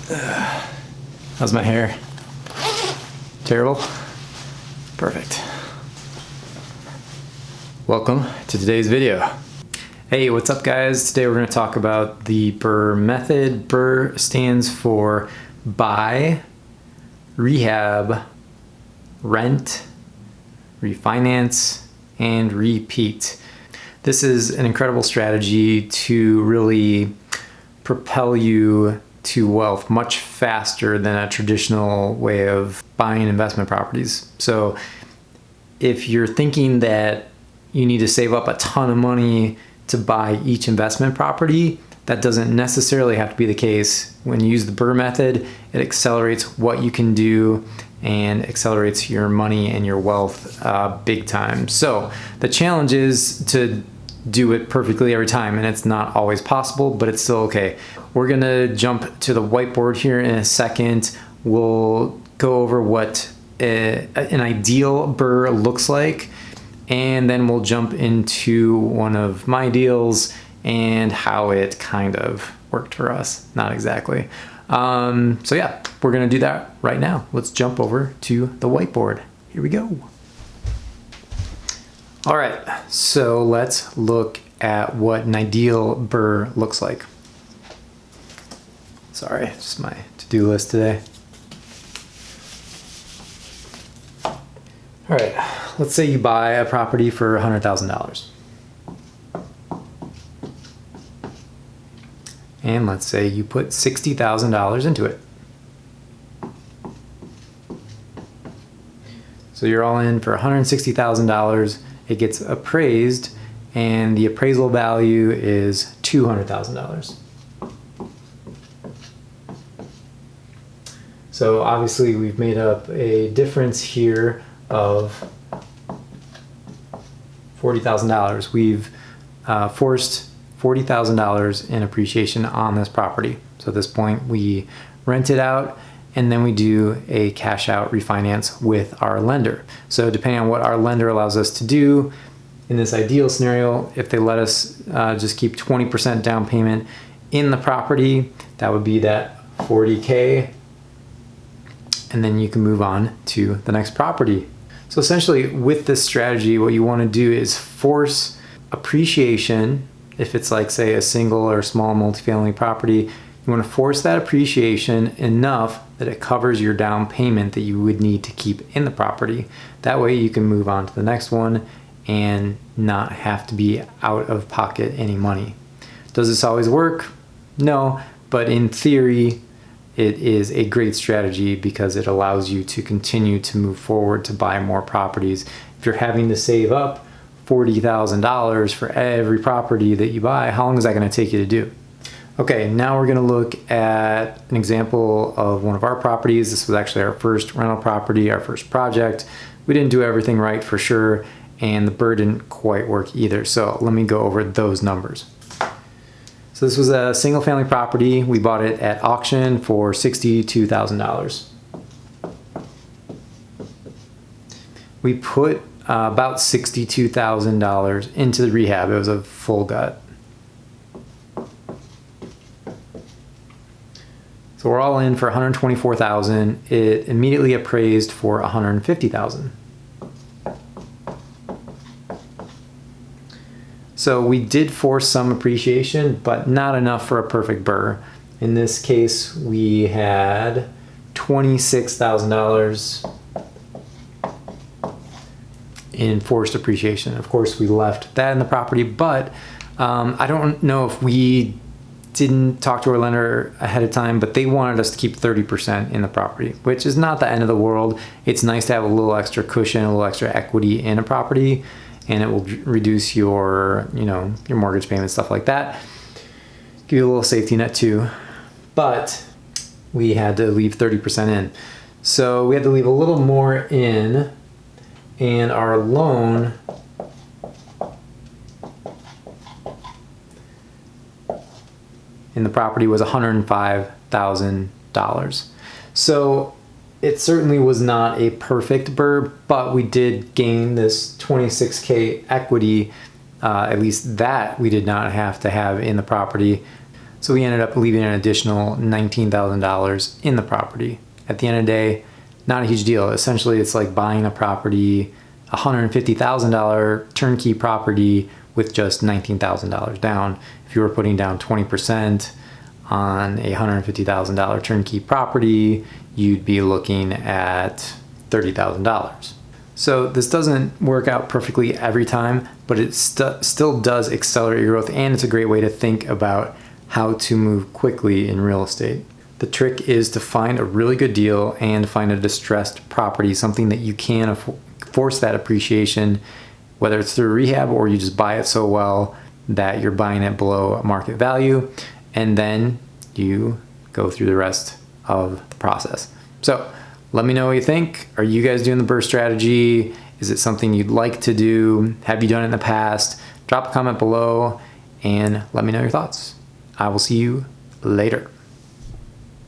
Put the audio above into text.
How's my hair? Terrible? Perfect. Welcome to today's video. Hey, what's up guys? Today we're going to talk about the BRRRR method. BRRRR stands for buy, rehab, rent, refinance, and repeat. This is an incredible strategy to really propel you to wealth much faster than a traditional way of buying investment properties. So if you're thinking that you need to save up a ton of money to buy each investment property, that doesn't necessarily have to be the case. When you use the BRRRR method, it accelerates what you can do and accelerates your money and your wealth big time. So the challenge is to do it perfectly every time, and it's not always possible, but it's still okay. We're gonna jump to the whiteboard here in a second. We'll go over what an ideal BRRRR looks like, and then we'll jump into one of my deals and how it kind of worked for us. Not exactly. So yeah, we're gonna do that right now. Let's jump over to the whiteboard. Here we go. All right, so let's look at what an ideal BRRRR looks like. Sorry, just my to-do list today. All right, let's say you buy a property for $100,000. And let's say you put $60,000 into it. So you're all in for $160,000. It gets appraised, and the appraisal value is $200,000. So obviously we've made up a difference here of $40,000. We've forced $40,000 in appreciation on this property. So at this point we rent it out, and then we do a cash out refinance with our lender. So depending on what our lender allows us to do, in this ideal scenario, if they let us just keep 20% down payment in the property, that would be that 40K, and then you can move on to the next property. So essentially with this strategy, what you want to do is force appreciation. If it's like, say, a single or small multifamily property, you want to force that appreciation enough that it covers your down payment that you would need to keep in the property. That way you can move on to the next one and not have to be out of pocket any money. Does this always work? No, but in theory, it is a great strategy because it allows you to continue to move forward to buy more properties. If you're having to save up $40,000 for every property that you buy, how long is that going to take you to do? Okay, now we're going to look at an example of one of our properties. This was actually our first rental property, our first project. We didn't do everything right for sure, and the BRRRR didn't quite work either. So let me go over those numbers. So this was a single family property. We bought it at auction for $62,000. We put about $62,000 into the rehab. It was a full gut. So we're all in for $124,000. It immediately appraised for $150,000. So we did force some appreciation, but not enough for a perfect BRRRR. In this case, we had $26,000 in forced appreciation. Of course, we left that in the property, but I don't know if we didn't talk to our lender ahead of time, but they wanted us to keep 30% in the property, which is not the end of the world. It's nice to have a little extra cushion, a little extra equity in a property, and it will reduce your, your mortgage payment, stuff like that. Give you a little safety net too. But we had to leave 30% in. So we had to leave a little more in, and our loan in the property was $105,000. So it certainly was not a perfect BRRRR, but we did gain this 26K equity, at least that we did not have to have in the property. So we ended up leaving an additional $19,000 in the property. At the end of the day, not a huge deal. Essentially, it's like buying a property, $150,000 turnkey property with just $19,000 down. If you were putting down 20% on a $150,000 turnkey property, you'd be looking at $30,000. So this doesn't work out perfectly every time, but it still does accelerate your growth, and it's a great way to think about how to move quickly in real estate. The trick is to find a really good deal and find a distressed property, something that you can force that appreciation, whether it's through rehab or you just buy it so well that you're buying it below market value, and then you go through the rest of the process. So let me know what you think. Are you guys doing the BRRRR strategy? Is it something you'd like to do? Have you done it in the past? Drop a comment below and let me know your thoughts. I will see you later.